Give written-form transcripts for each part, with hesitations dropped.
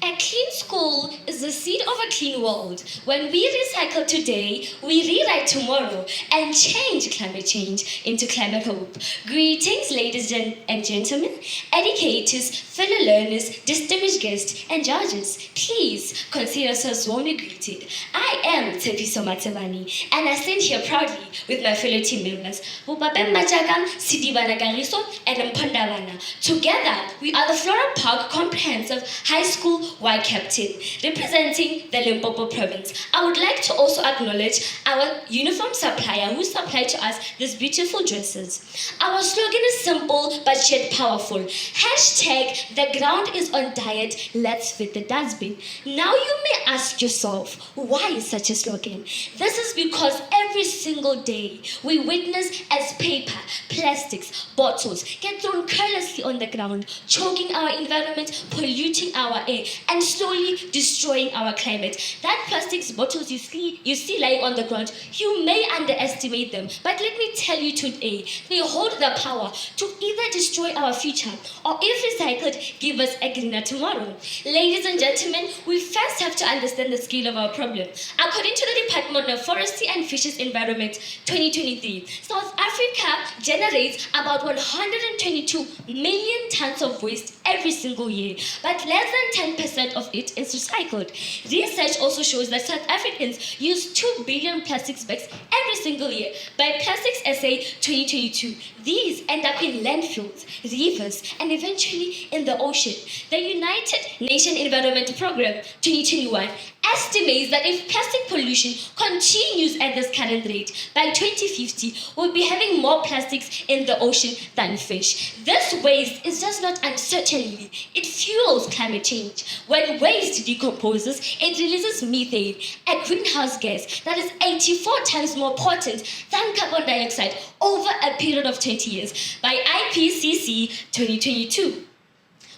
A clean school is the seed of a clean world. When we recycle today, we rewrite tomorrow and change climate change into climate hope. Greetings, ladies and gentlemen, educators, fellow learners, distinguished guests, and judges. Please consider yourselves warmly greeted. I am Tepiso Matevani, and I stand here proudly with my fellow team members, Bupapem Machagam, Sidivana Gariso, and Mpondavana. Together, we are the Flora Park Comprehensive High School YCAP team, representing the Limpopo province. I would like to also acknowledge our uniform supplier who supplied to us these beautiful dresses. Our slogan is simple but yet powerful. Hashtag, the ground is on diet, let's fit the dustbin. Now you may ask yourself, why such a slogan? This is because every single day we witness as paper, plastics, bottles get thrown carelessly on the ground, choking our environment, polluting our air, and slowly destroying our climate. That plastics bottles you see lying on the ground, you may underestimate them, but let me tell you today, they hold the power to either destroy our future or, if recycled, give us a greener tomorrow. Ladies and gentlemen, we first have to understand the scale of our problem. According to the Department of Forestry and Fishes Environment 2023, South Africa generates about 122 million tons of waste every single year, but less than 10% of it is recycled. Research also shows that South Africans use 2 billion plastic bags every single year. By Plastics SA 2022, these end up in landfills, rivers, and eventually in the ocean. The United Nations Environment Programme 2021 estimates that if plastic pollution continues at this current rate, by 2050, we'll be having more plastics in the ocean than fish. This waste is just not uncertainty, it fuels climate change. When waste decomposes, it releases methane, a greenhouse gas that is 84 times more potent than carbon dioxide over a period of 20 years, by IPCC 2022.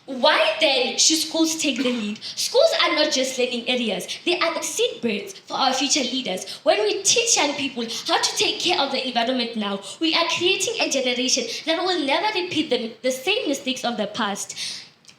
Why then should schools take the lead? Schools are not just learning areas, they are the seedbeds for our future leaders. When we teach young people how to take care of the environment now, we are creating a generation that will never repeat the same mistakes of the past.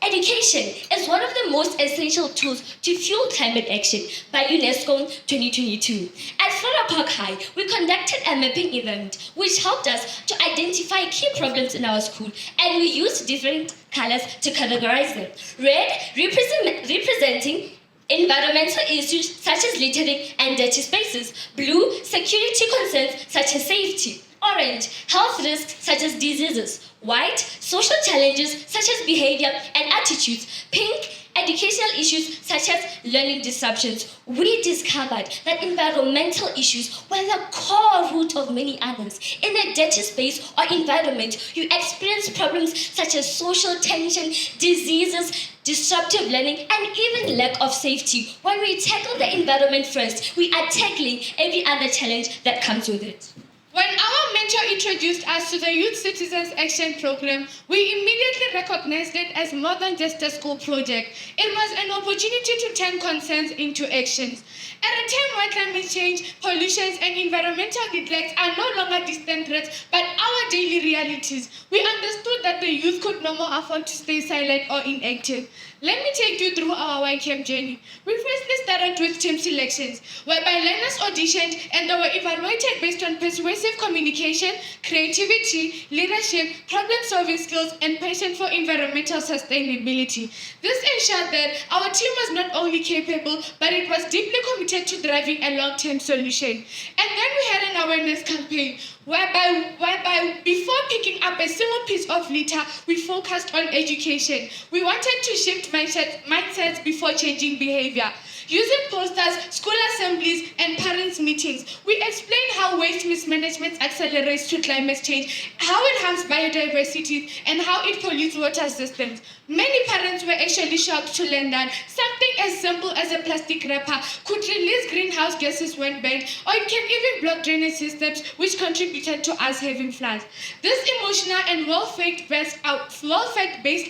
Education is one of the most essential tools to fuel climate action, by UNESCO 2022. At Flora Park High, we conducted a mapping event which helped us to identify key problems in our school, and we used different colors to categorize them. Red representing environmental issues such as littering and dirty spaces. Blue, security concerns such as safety. Orange, health risks such as diseases. White, social challenges such as behavior and attitudes. Pink, educational issues such as learning disruptions. We discovered that environmental issues were the core root of many others. In a dirty space or environment, you experience problems such as social tension, diseases, disruptive learning, and even lack of safety. When we tackle the environment first, we are tackling every other challenge that comes with it. When our mentor introduced us to the Youth Citizens Action Program, we immediately recognized it as more than just a school project. It was an opportunity to turn concerns into actions. At a time when climate change, pollution, and environmental neglect are no longer distant threats, but our daily realities, we understood that the youth could no more afford to stay silent or inactive. Let me take you through our YCAP journey. We firstly started with team selections, whereby learners auditioned and they were evaluated based on persuasive communication, creativity, leadership, problem-solving skills, and passion for environmental sustainability. This ensured that our team was not only capable, but it was deeply committed to driving a long-term solution. And then we had an awareness campaign, whereby before picking up a single piece of litter, we focused on education. We wanted to shift mindsets before changing behavior. Using posters, school assemblies, and parents' meetings, we explained how waste mismanagement accelerates to climate change, how it harms biodiversity, and how it pollutes water systems. Many parents were actually shocked to learn that something as simple as a plastic wrapper could release greenhouse gases when burned, or it can even block drainage systems, which contributed to us having floods. This emotional and well-fact-based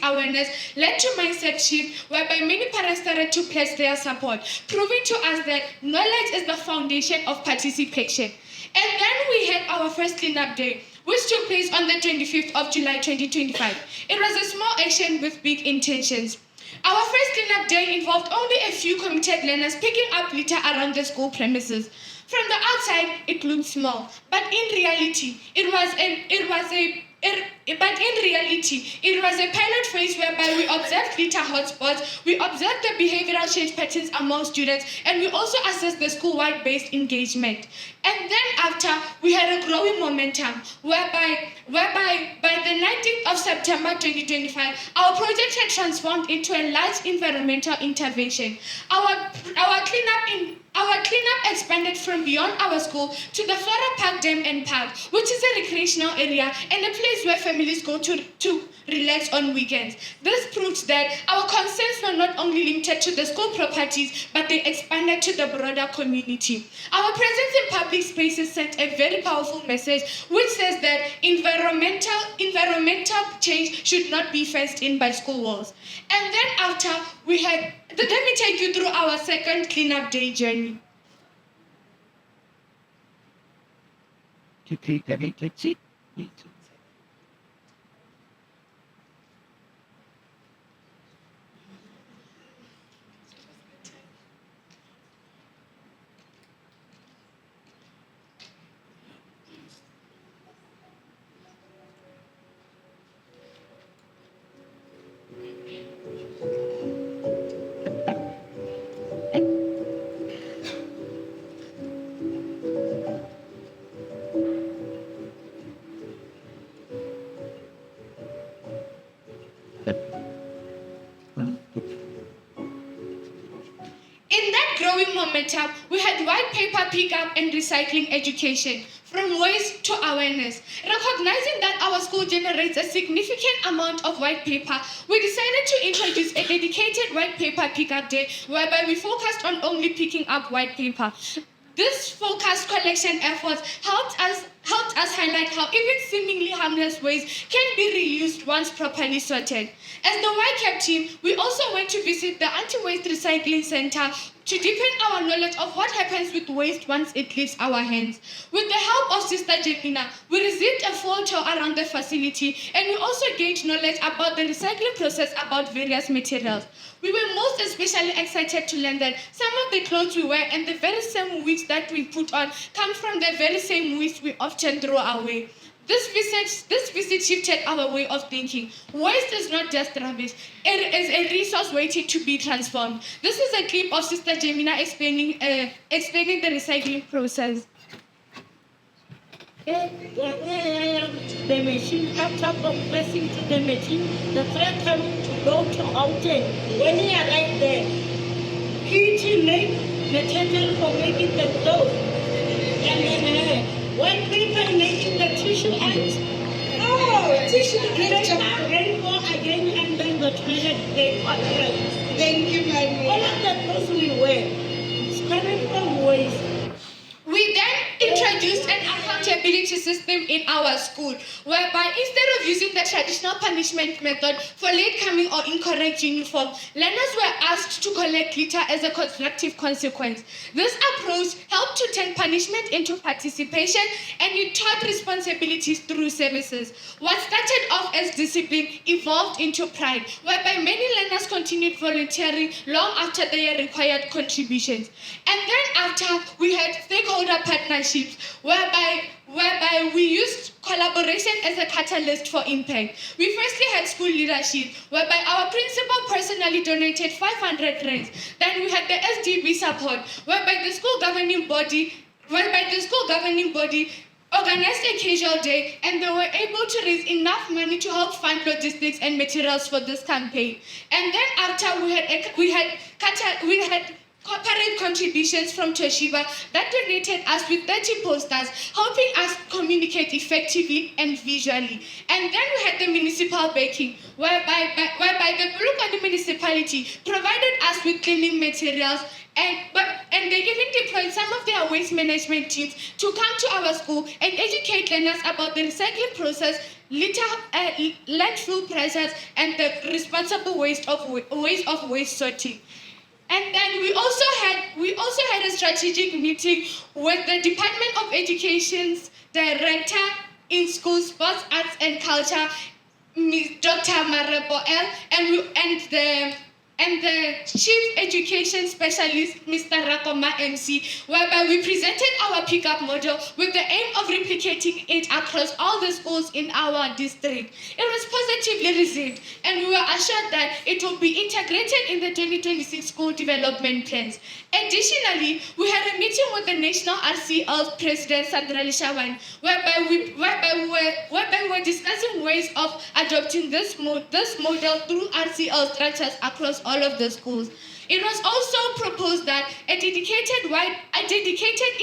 awareness led to mindset shift, whereby many parents started to pledge their support, proving to us that knowledge is the foundation of participation. And then we had our first cleanup day, which took place on the 25th of July 2025. It was a small action with big intentions. Our first cleanup day involved only a few committed learners picking up litter around the school premises. From the outside, it looked small, but in reality, it was a pilot phase whereby we observed litter hotspots, we observed the behavioral change patterns among students, and we also assessed the school-wide based engagement. And then after, we had a growing momentum, whereby by the 19th of September 2025, our project had transformed into a large environmental intervention. Our cleanup expanded from beyond our school to the Flora Park Dam and Park, which is a recreational area and a place where families go to relax on weekends. This proves that our concerns were not only limited to the school properties, but they expanded to the broader community. Our presence in public spaces sent a very powerful message, which says that environmental change should not be fenced in by school walls. And then after, let me take you through our second cleanup day journey. In that growing momentum, we had white paper pickup and recycling education, from waste to awareness. Recognizing that our school generates a significant amount of white paper, we decided to introduce a dedicated white paper pickup day, whereby we focused on only picking up white paper. This focused collection efforts helped us highlight how even seemingly harmless waste can be reused once properly sorted. As the YCAP team, we also went to visit the Anti-Waste Recycling Center to deepen our knowledge of what happens with waste once it leaves our hands. With the help of Sister Jemina, we received a full tour around the facility, and we also gained knowledge about the recycling process about various materials. We were most especially excited to learn that some of the clothes we wear and the very same wigs that we put on come from the very same wigs we often throw away. This visit shifted our way of thinking. Waste is not just rubbish, it is a resource waiting to be transformed. This is a clip of Sister Jemina explaining the recycling process. The machine, after compressing to the machine, the thread comes to go to outing. When he arrived there, he made material for making the clothes. And then white paper making the tissue ends. Oh, tissue paper. Rainbow again, and then the toilet paper. Thank you very All much. of the clothes we wear is coming from waste. We then introduced an accountability system in our school, whereby instead of using the traditional punishment method for late coming or incorrect uniform, learners were asked to collect litter as a constructive consequence. This approach helped to turn punishment into participation, and it taught responsibilities through services. What started off as discipline evolved into pride, whereby many learners continued volunteering long after their required contributions. And then after, we had stakeholder partnerships, whereby we used collaboration as a catalyst for impact. We firstly had school leadership, whereby our principal personally donated 500 rands. Then we had the SDB support, whereby the school governing body organized a casual day, and they were able to raise enough money to help fund logistics and materials for this campaign. And then after, we had corporate contributions from Toshiba that donated us with 30 posters, helping us communicate effectively and visually. And then we had the municipal backing, whereby the Bulukani municipality provided us with cleaning materials, and they even deployed some of their waste management teams to come to our school and educate learners about the recycling process, landfill pressures, and the responsible ways of waste sorting. And then we also had a strategic meeting with the Department of Education's Director in School, Sports, Arts and Culture, Ms. Dr. Marebo L, and the Chief Education Specialist, Mr. Rakoma MC, whereby we presented our pickup model with the aim of replicating it across all the schools in our district. It was positively received, and we were assured that it will be integrated in the 2026 school development plans. Additionally, we had a meeting with the National RCL President, Sandra Lishawan, whereby we were discussing ways of adopting this model through RCL structures across all of the schools. It was also proposed that a dedicated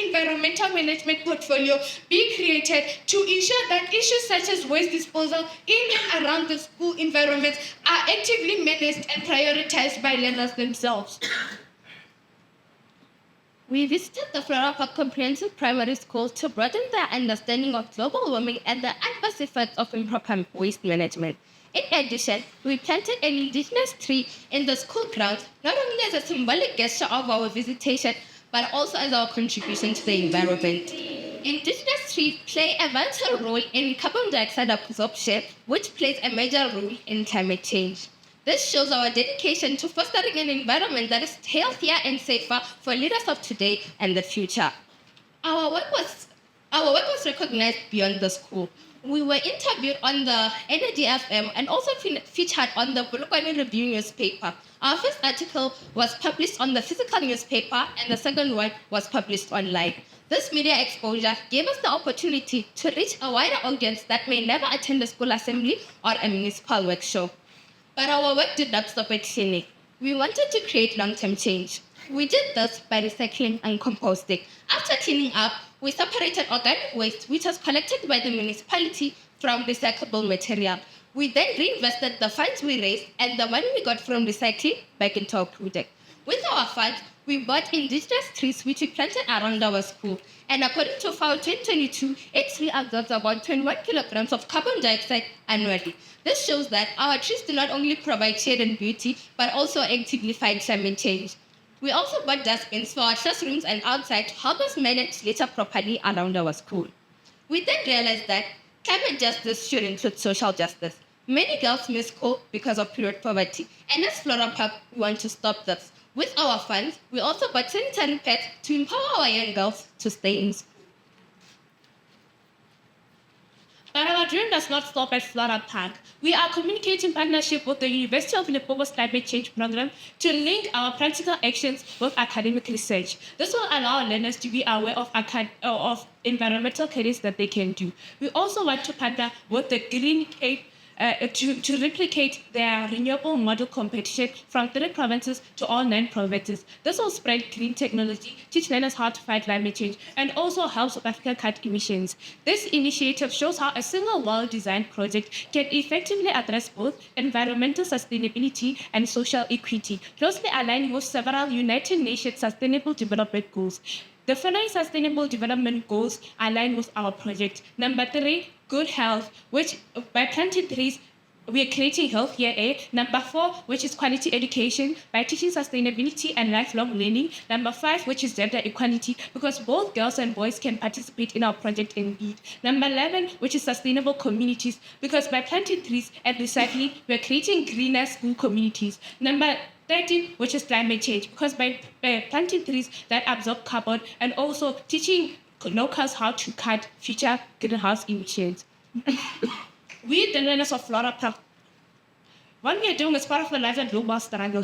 environmental management portfolio be created to ensure that issues such as waste disposal in and around the school environment are actively managed and prioritized by learners themselves. We visited the Flora Park Comprehensive Primary School to broaden their understanding of global warming and the adverse effects of improper waste management. In addition, we planted an indigenous tree in the school grounds, not only as a symbolic gesture of our visitation, but also as our contribution to the environment. Indigenous trees play a vital role in carbon dioxide absorption, which plays a major role in climate change. This shows our dedication to fostering an environment that is healthier and safer for leaders of today and the future. Our work was recognized beyond the school. We were interviewed on the Energy FM and also featured on the Bulukwane Review newspaper. Our first article was published on the physical newspaper and the second one was published online. This media exposure gave us the opportunity to reach a wider audience that may never attend a school assembly or a municipal workshop. But our work did not stop at cleaning. We wanted to create long-term change. We did this by recycling and composting. After cleaning up, we separated organic waste, which was collected by the municipality, from recyclable material. We then reinvested the funds we raised and the money we got from recycling back into our project. With our funds, we bought indigenous trees which we planted around our school. And according to FAO 2022, each tree absorbs about 21 kilograms of carbon dioxide annually. This shows that our trees do not only provide shade and beauty, but also actively fight climate change. We also bought dustbins for our classrooms and outside to help us manage litter properly around our school. We then realized that climate justice should include social justice. Many girls miss school because of period poverty, and as Flora Park, we want to stop this. With our funds, we also bought sanitary pads to empower our young girls to stay in school. But our dream does not stop at Flora Park. We are communicating partnership with the University of Limpopo's Climate Change Program to link our practical actions with academic research. This will allow learners to be aware of environmental credits that they can do. We also want to partner with the Green Cape to replicate their renewable model competition from 3 provinces to all 9 provinces. This will spread green technology, teach learners how to fight climate change, and also help South Africa cut emissions. This initiative shows how a single well-designed project can effectively address both environmental sustainability and social equity, closely aligning with several United Nations Sustainable Development Goals. The following sustainable development goals align with our project. Number 3, good health, which by planting trees, we are creating healthier air. Number 4, which is quality education, by teaching sustainability and lifelong learning. Number 5, which is gender equality, because both girls and boys can participate in our project indeed. Number 11, which is sustainable communities, because by planting trees and recycling, we are creating greener school communities. Number 13, which is climate change, because by planting trees that absorb carbon and also teaching locals how to cut future greenhouse emissions. We, the learners of Flora Park, what we are doing is part of the life and global struggle.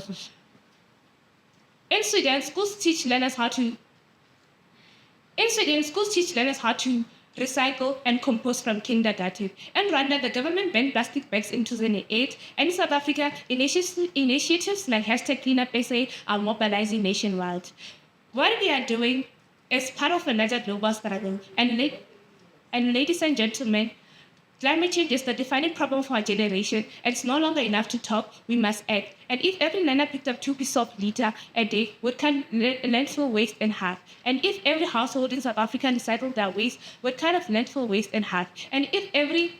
In Sweden, schools teach learners how to recycle and compost from kindergarten. In Rwanda, the government banned plastic bags in 2008. And in South Africa, initiatives like #CleanUpSA are mobilizing nationwide. What we are doing is part of a larger global struggle. And ladies and gentlemen, climate change is the defining problem for our generation. It's no longer enough to talk, we must act. And if every learner picked up 2 pieces of litter a day, we cut landfill waste in half. And if every household in South Africa recycled their waste, we cut off landfill waste in half. And if every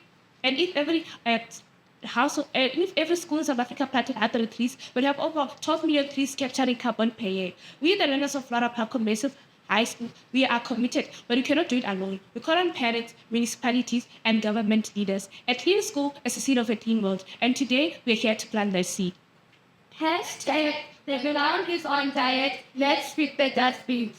school in South Africa planted 100 trees, we'd have over 12 million trees capturing carbon per year. We, the learners of Flora Park Comprehensive High School, we are committed, but we cannot do it alone. We call on parents, municipalities, and government leaders. A clean school is the seed of a clean world, and today we are here to plant that seed. Hashtag the ground is on diet. Let's feed the dustbin.